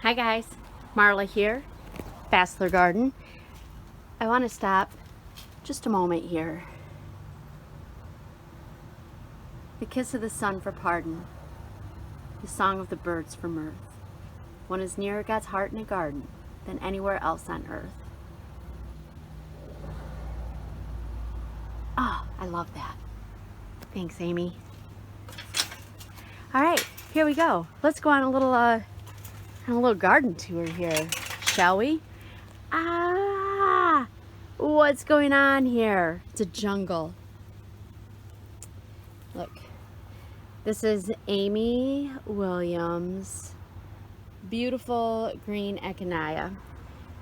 Hi guys, Marla here, Bachelor Garden. I want to stop just a moment here. The kiss of the sun for pardon, the song of the birds for mirth. One is nearer God's heart in a garden than anywhere else on earth. Oh, I love that. Thanks, Amy. All right, here we go. Let's go on a little garden tour here, shall we? What's going on here? It's a jungle. Look, this is Amy Williams' beautiful green echinacea.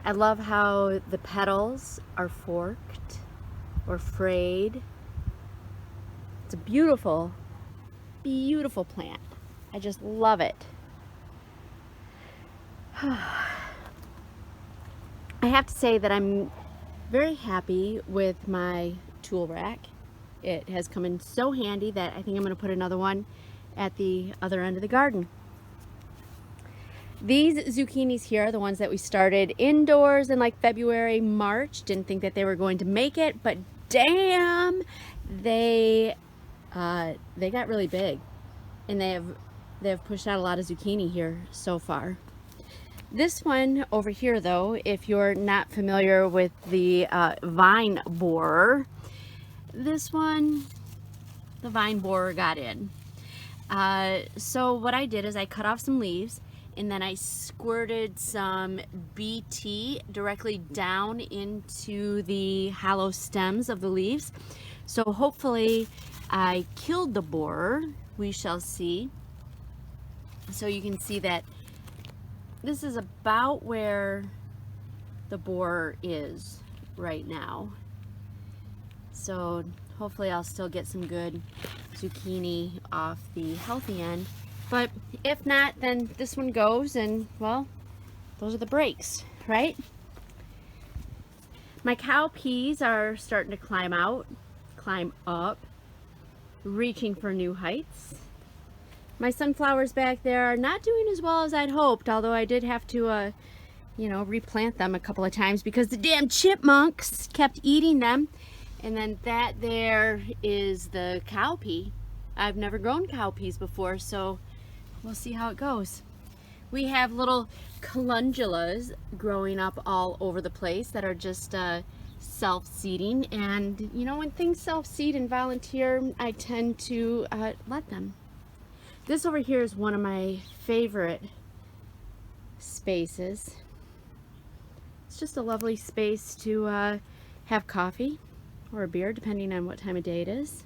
I love how the petals are forked or frayed. It's a beautiful, beautiful plant. I just love it. I have to say that I'm very happy with my tool rack. It has come in so handy that I think I'm going to put another one at the other end of the garden. These zucchinis here are the ones that we started indoors in like February, March. Didn't think that they were going to make it, but damn, they got really big, and they have pushed out a lot of zucchini here so far. This one over here, though, if you're not familiar with the vine borer, this one, the vine borer got in. So what I did is I cut off some leaves, and then I squirted some BT directly down into the hollow stems of the leaves. So hopefully I killed the borer. We shall see. So you can see that this is about where the borer is right now. So hopefully I'll still get some good zucchini off the healthy end. But if not, then this one goes, and well, those are the breaks, right? My cow peas are starting to climb up, reaching for new heights. My sunflowers back there are not doing as well as I'd hoped, although I did have to, replant them a couple of times because the damn chipmunks kept eating them. And then that there is the cow pea. I've never grown cow peas before, so we'll see how it goes. We have little calendulas growing up all over the place that are just self-seeding. And, you know, when things self-seed and volunteer, I tend to let them. This over here is one of my favorite spaces. It's just a lovely space to have coffee or a beer, depending on what time of day it is.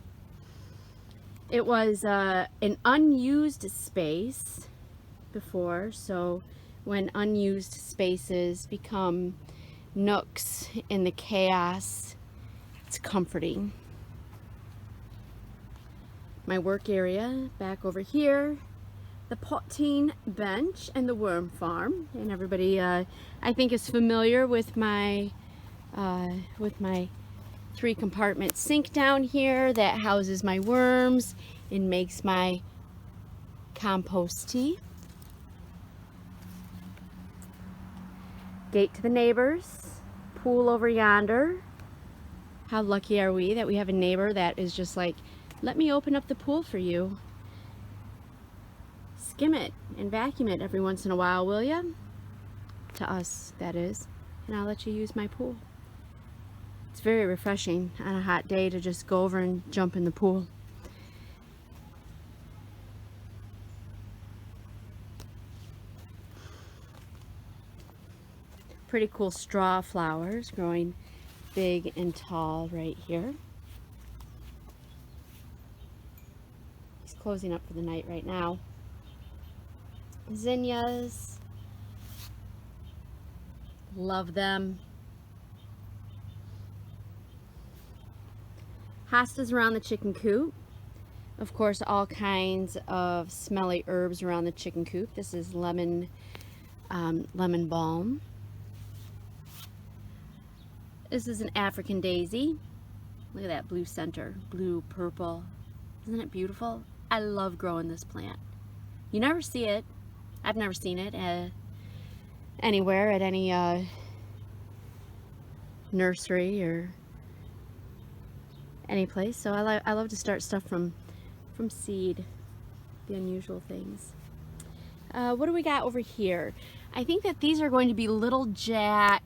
It was an unused space before, so when unused spaces become nooks in the chaos, it's comforting. My work area back over here, the potting bench and the worm farm, and everybody I think is familiar with my 3-compartment sink down here that houses my worms and makes my compost tea. Gate to the neighbors, pool over yonder. How lucky are we that we have a neighbor that is just like, let me open up the pool for you. Skim it and vacuum it every once in a while, will ya? To us, that is. And I'll let you use my pool. It's very refreshing on a hot day to just go over and jump in the pool. Pretty cool straw flowers growing big and tall right here. He's closing up for the night right now. Zinnias. Love them. Hostas around the chicken coop. Of course, all kinds of smelly herbs around the chicken coop. This is lemon balm. This is an African daisy. Look at that blue center, blue, purple. Isn't it beautiful? I love growing this plant. You never see it. I've never seen it anywhere at any nursery or any place. So I love to start stuff from seed, the unusual things. What do we got over here? I think that these are going to be Little Jack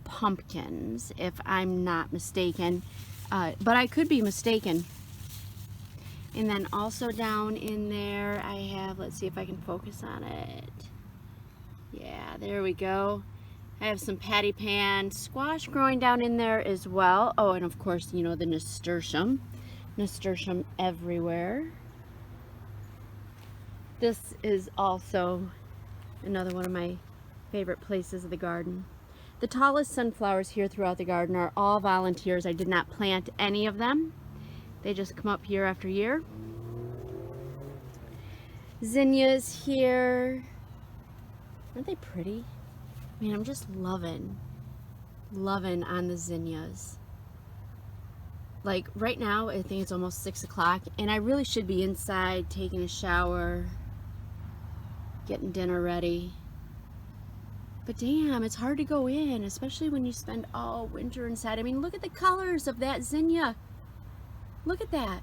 pumpkins, if I'm not mistaken, but I could be mistaken. And then also down in there I have, let's see if I can focus on it. Yeah, there we go. I have some patty pan squash growing down in there as well. Oh, and of course, you know, the nasturtium. Nasturtium everywhere. This is also another one of my favorite places of the garden. The tallest sunflowers here throughout the garden are all volunteers. I did not plant any of them. They just come up year after year. Zinnias here. Aren't they pretty? I mean, I'm just loving on the zinnias. Like right now, I think it's almost 6 o'clock and I really should be inside taking a shower, getting dinner ready. But damn, it's hard to go in, especially when you spend all winter inside. I mean, look at the colors of that zinnia. Look at that.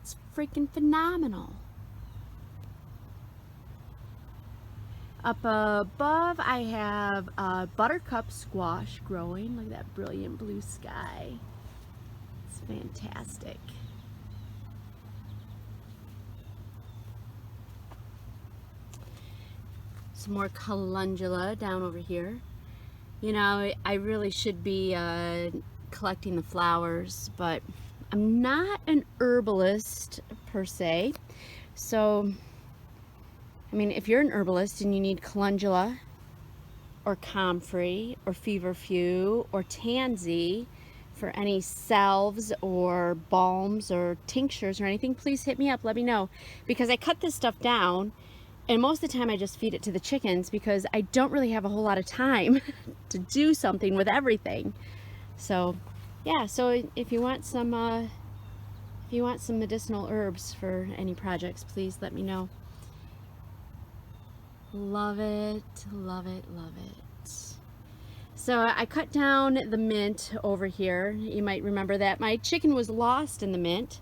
It's freaking phenomenal. Up above, I have Buttercup Squash growing. Look at that brilliant blue sky. It's fantastic. Some more calendula down over here. You know, I really should be collecting the flowers, but I'm not an herbalist per se. So, I mean, if you're an herbalist and you need calendula or comfrey or feverfew or tansy for any salves or balms or tinctures or anything, please hit me up, let me know, because I cut this stuff down and most of the time I just feed it to the chickens because I don't really have a whole lot of time to do something with everything. So yeah, so if you want some medicinal herbs for any projects, please let me know. Love it, love it, love it. So I cut down the mint over here. You might remember that my chicken was lost in the mint.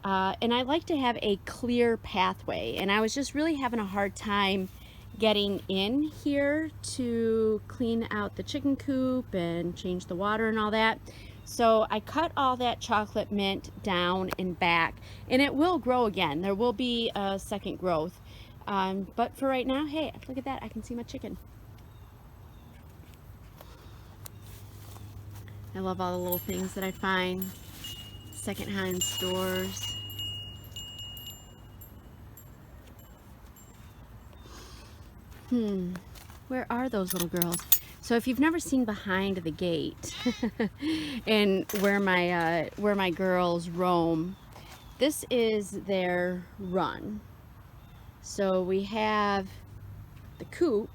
And I like to have a clear pathway, and I was just really having a hard time getting in here to clean out the chicken coop and change the water and all that. So I cut all that chocolate mint down and back, and it will grow again. There will be a second growth. But for right now, hey, look at that. I can see my chicken. I love all the little things that I find secondhand stores. Where are those little girls? So if you've never seen behind the gate and where my girls roam, this is their run. So we have the coop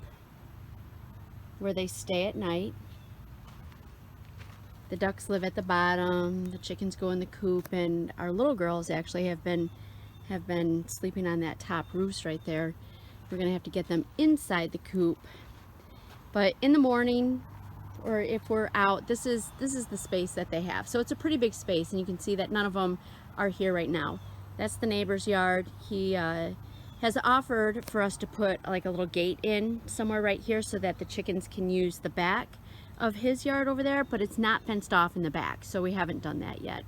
where they stay at night. The ducks live at the bottom, the chickens go in the coop, and our little girls actually have been sleeping on that top roost right there. We're gonna have to get them inside the coop. But in the morning, or if we're out, this is the space that they have. So it's a pretty big space, and you can see that none of them are here right now. That's the neighbor's yard. He has offered for us to put like a little gate in somewhere right here so that the chickens can use the back of his yard over there, but it's not fenced off in the back, so we haven't done that yet.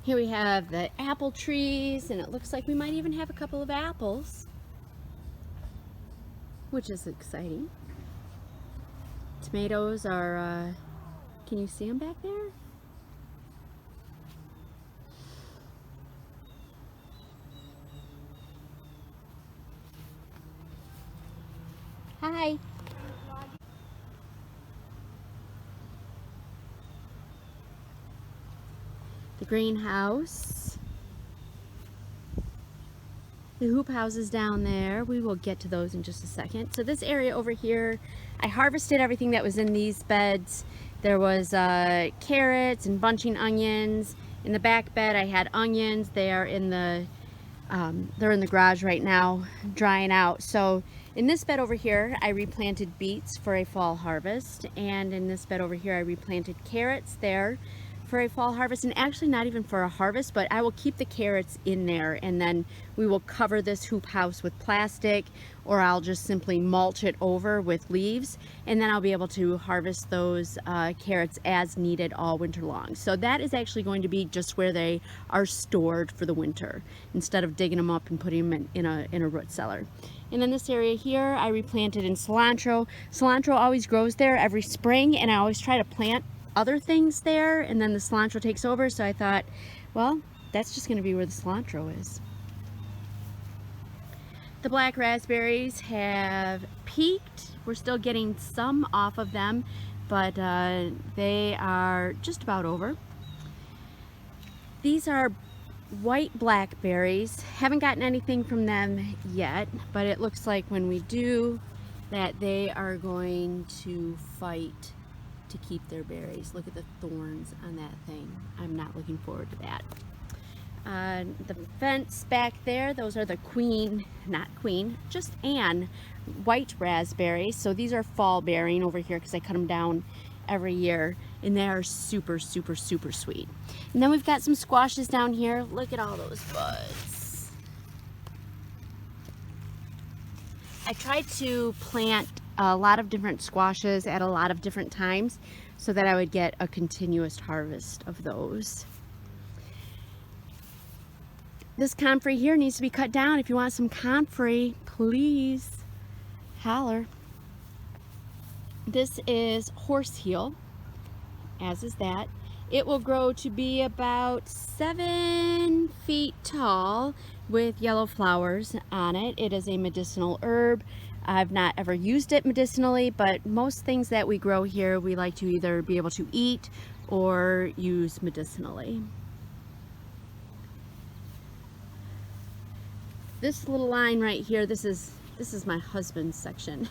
Here we have the apple trees, and it looks like we might even have a couple of apples, which is exciting. Tomatoes are, can you see them back there? Hi. The greenhouse. the hoop houses down there. We will get to those in just a second. So this area over here, I harvested everything that was in these beds. There was carrots and bunching onions. In the back bed I had onions. They are in the they're in the garage right now, drying out. So in this bed over here, I replanted beets for a fall harvest. And in this bed over here, I replanted carrots there for a fall harvest, and actually not even for a harvest, but I will keep the carrots in there, and then we will cover this hoop house with plastic, or I'll just simply mulch it over with leaves, and then I'll be able to harvest those carrots as needed all winter long. So that is actually going to be just where they are stored for the winter, instead of digging them up and putting them in a root cellar. And in this area here, I replanted in cilantro. Cilantro always grows there every spring, and I always try to plant other things there, and then the cilantro takes over. So I thought, well, that's just going to be where the cilantro is. The black raspberries have peaked. We're still getting some off of them, but they are just about over. These are white blackberries. Haven't gotten anything from them yet, but it looks like when we do that, they are going to fight to keep their berries. Look at the thorns on that thing. I'm not looking forward to that. The fence back there, those are the just Ann white raspberries. So these are fall bearing over here because I cut them down every year, and they are super, super, super sweet. And then we've got some squashes down here. Look at all those buds. I tried to plant a lot of different squashes at a lot of different times so that I would get a continuous harvest of those. This comfrey here needs to be cut down. If you want some comfrey, please holler. This is horseheel, as is that. It will grow to be about 7 feet tall with yellow flowers on it. It is a medicinal herb. I've not ever used it medicinally, but most things that we grow here we like to either be able to eat or use medicinally. This little line right here, this is my husband's section.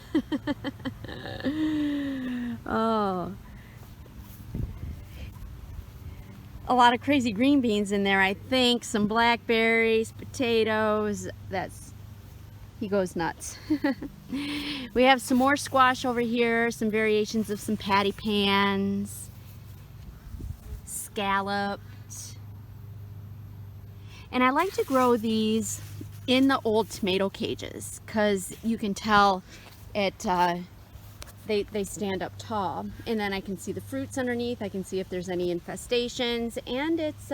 Oh, a lot of crazy green beans in there, I think. Some blackberries, potatoes. He goes nuts. We have some more squash over here, some variations of some patty pans, scalloped. And I like to grow these in the old tomato cages because you can tell it they stand up tall, and then I can see the fruits underneath. I can see if there's any infestations, and it's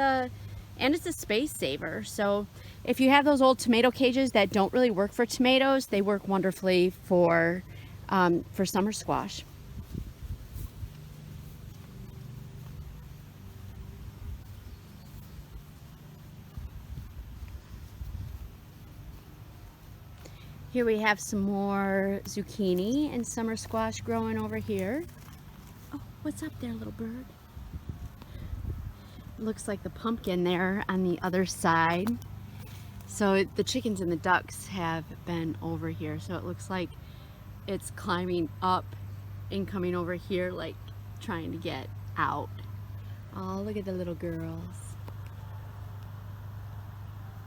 a space saver. So if you have those old tomato cages that don't really work for tomatoes, they work wonderfully for summer squash. Here we have some more zucchini and summer squash growing over here. Oh, what's up there, little bird? Looks like the pumpkin there on the other side. So the chickens and the ducks have been over here. So it looks like it's climbing up and coming over here, like trying to get out. Oh, look at the little girls.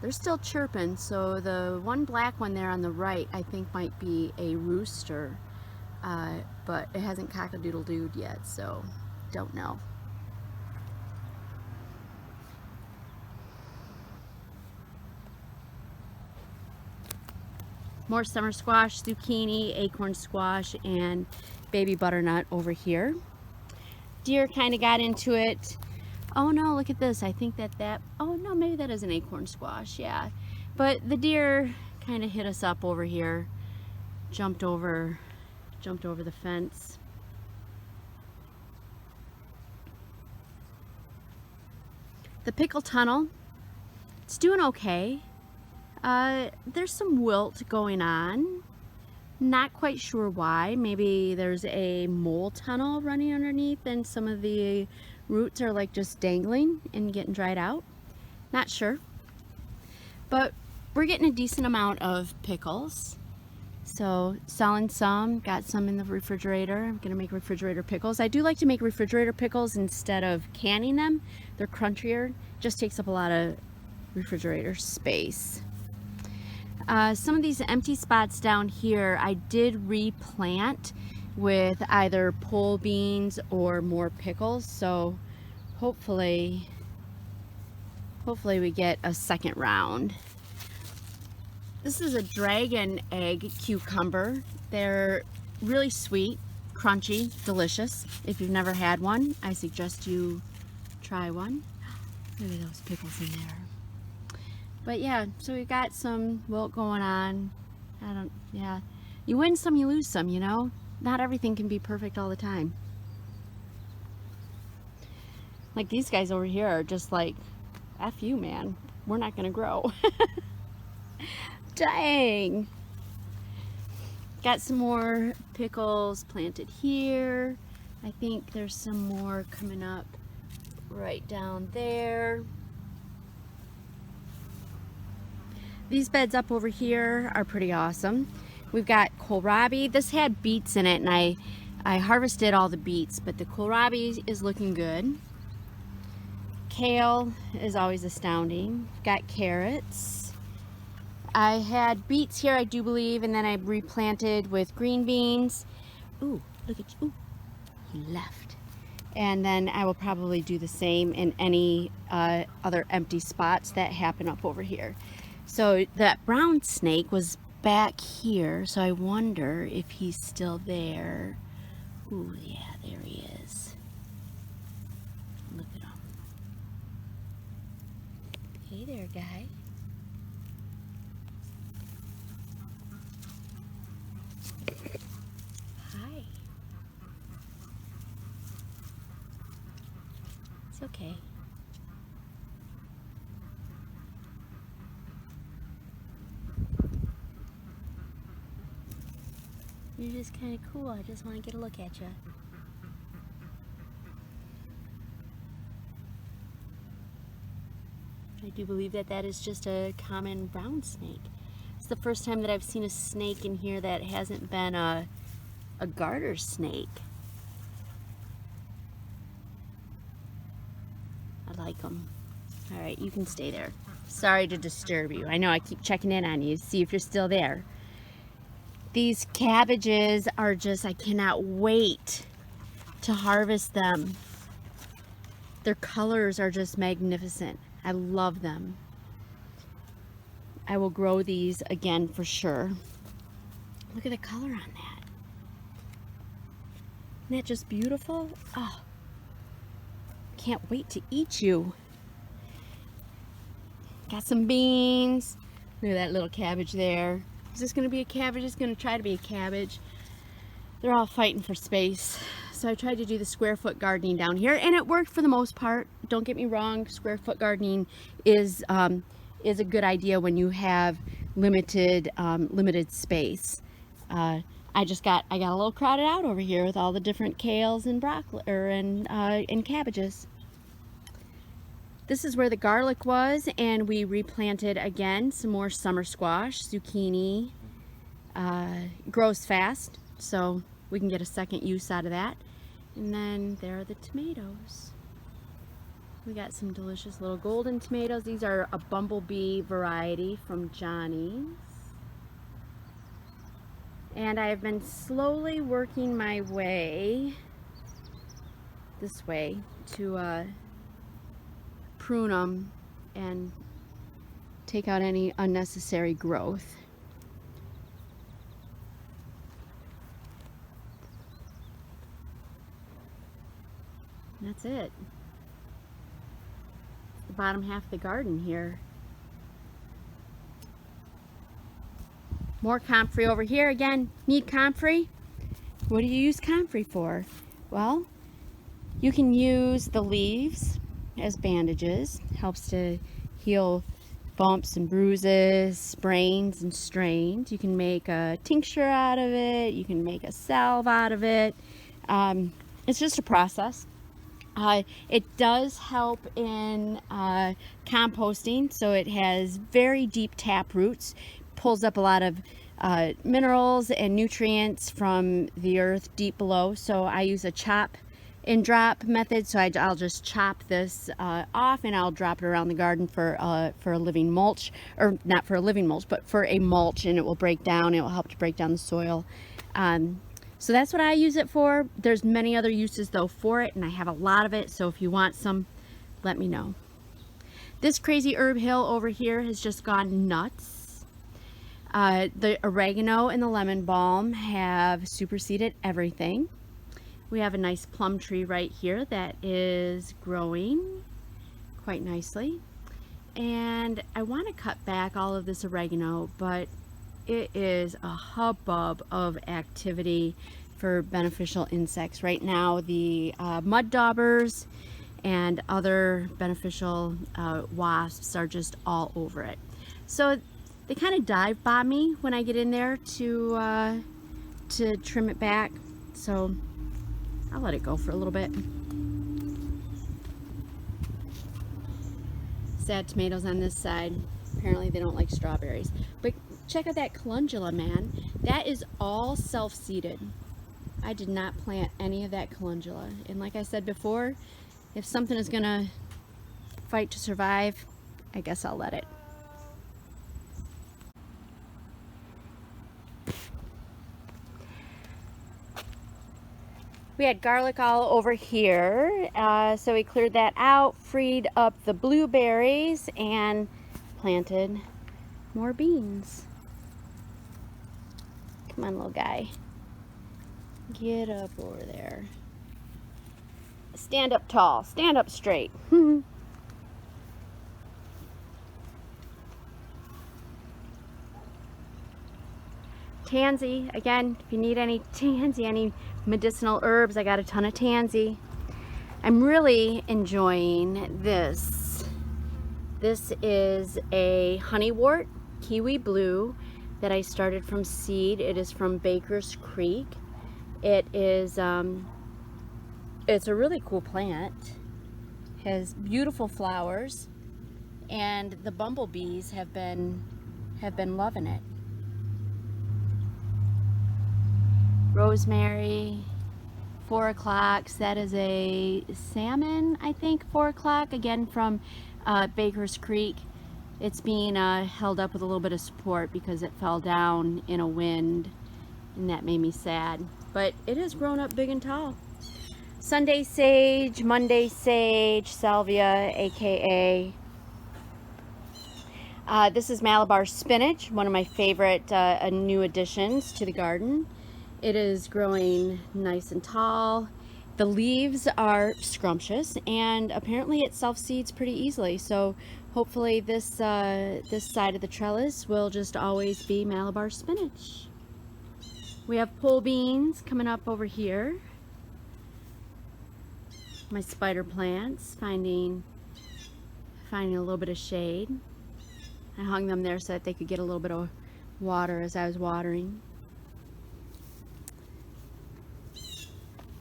They're still chirping. So the one black one there on the right, I think might be a rooster, but it hasn't cock-a-doodle-dooed yet, so don't know. More summer squash, zucchini, acorn squash, and baby butternut over here. Deer kind of got into it. Oh no, look at this. I think oh no, maybe that is an acorn squash, yeah. But the deer kind of hit us up over here, jumped over the fence. The Pickle Tunnel, it's doing okay. There's some wilt going on. Not quite sure why. Maybe there's a mole tunnel running underneath and some of the roots are like just dangling and getting dried out. Not sure. But we're getting a decent amount of pickles. So selling some, got some in the refrigerator. I'm gonna make refrigerator pickles. I do like to make refrigerator pickles instead of canning them. They're crunchier, just takes up a lot of refrigerator space. Some of these empty spots down here I did replant with either pole beans or more pickles, so hopefully we get a second round. This is a dragon egg cucumber. They're really sweet, crunchy, delicious. If you've never had one, I suggest you try one. Look at those pickles in there. But yeah, so we've got some wilt going on. Yeah. You win some, you lose some, you know? Not everything can be perfect all the time. Like these guys over here are just like, F you, man. We're not gonna grow. Dang. Got some more pickles planted here. I think there's some more coming up right down there. These beds up over here are pretty awesome. We've got kohlrabi. This had beets in it, and I harvested all the beets, but the kohlrabi is looking good. Kale is always astounding. Got carrots. I had beets here, I do believe, and then I replanted with green beans. Ooh, look at you. Ooh, he left. And then I will probably do the same in any other empty spots that happen up over here. So that brown snake was back here, so I wonder if he's still there. Ooh, yeah, there he is. Look at him. Hey there, guy. Hi. It's okay. You're just kind of cool. I just want to get a look at you. I do believe that that is just a common brown snake. It's the first time that I've seen a snake in here that hasn't been a garter snake. I like them. All right, you can stay there. Sorry to disturb you. I know I keep checking in on you to see if you're still there. These cabbages are just, I cannot wait to harvest them. Their colors are just magnificent. I love them. I will grow these again for sure. Look at the color on that. Isn't that just beautiful? Oh, can't wait to eat you. Got some beans. Look at that little cabbage there. Is this going to be a cabbage? It's going to try to be a cabbage. They're all fighting for space. So I tried to do the square foot gardening down here, and it worked for the most part. Don't get me wrong, square foot gardening is a good idea when you have limited space. I got a little crowded out over here with all the different kales and broccoli and cabbages. This is where the garlic was, and we replanted again some more summer squash, zucchini. Grows fast, so we can get a second use out of that. And then there are the tomatoes. We got some delicious little golden tomatoes. These are a bumblebee variety from Johnny's. And I have been slowly working my way this way to prune them and take out any unnecessary growth. And that's it. The bottom half of the garden here. More comfrey over here. Again, need comfrey. What do you use comfrey for? Well, you can use the leaves as bandages. Helps to heal bumps and bruises, sprains and strains. You can make a tincture out of it. You can make a salve out of it. It's just a process. It does help in composting, so it has very deep tap roots, pulls up a lot of minerals and nutrients from the earth deep below. So I use a chop and drop method, so I'll just chop this off and I'll drop it around the garden for a living mulch, or not for a living mulch, but for a mulch, and it will break down. It will help to break down the soil. So that's what I use it for. There's many other uses though for it, and I have a lot of it, so if you want some, let me know. This crazy herb hill over here has just gone nuts. The oregano and the lemon balm have superseded everything. We have a nice plum tree right here that is growing quite nicely. And I want to cut back all of this oregano, but it is a hubbub of activity for beneficial insects. Right now, the mud daubers and other beneficial wasps are just all over it. So they kind of dive bomb me when I get in there to trim it back. So I'll let it go for a little bit. Sad tomatoes on this side. Apparently they don't like strawberries. But check out that calendula, man. That is all self-seeded. I did not plant any of that calendula. And like I said before, if something is gonna fight to survive, I guess I'll let it. We had garlic all over here, so we cleared that out, freed up the blueberries, and planted more beans. Come on, little guy. Get up over there. Stand up tall. Stand up straight. Tansy, again, if you need any tansy, any medicinal herbs, I got a ton of tansy. I'm really enjoying this. This is a honeywort, kiwi blue, that I started from seed. It is from Baker's Creek. It is, it's a really cool plant. Has beautiful flowers, and the bumblebees have been loving it. Rosemary, 4 o'clocks. That is a salmon, I think, 4 o'clock, again from Baker's Creek. It's being held up with a little bit of support because it fell down in a wind, and that made me sad. But it has grown up big and tall. Sunday sage, Monday sage, salvia, aka. This is Malabar Spinach, one of my favorite new additions to the garden. It is growing nice and tall. The leaves are scrumptious, and apparently it self-seeds pretty easily. So hopefully this side of the trellis will just always be Malabar spinach. We have pole beans coming up over here. My spider plants finding a little bit of shade. I hung them there so that they could get a little bit of water as I was watering.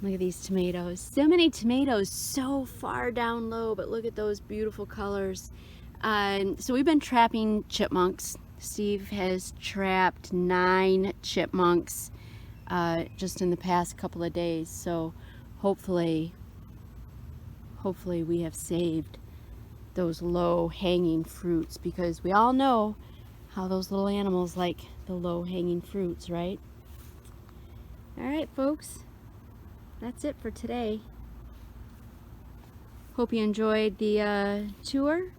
Look at these tomatoes. So many tomatoes so far down low, but look at those beautiful colors. So we've been trapping chipmunks. Steve has trapped 9 chipmunks just in the past couple of days. So hopefully we have saved those low hanging fruits, because we all know how those little animals like the low hanging fruits, right? All right, folks. That's it for today. Hope you enjoyed the tour.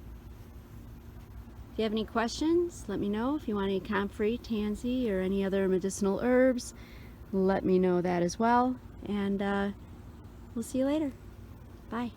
If you have any questions, let me know. If you want any comfrey, tansy, or any other medicinal herbs, let me know that as well. And we'll see you later. Bye.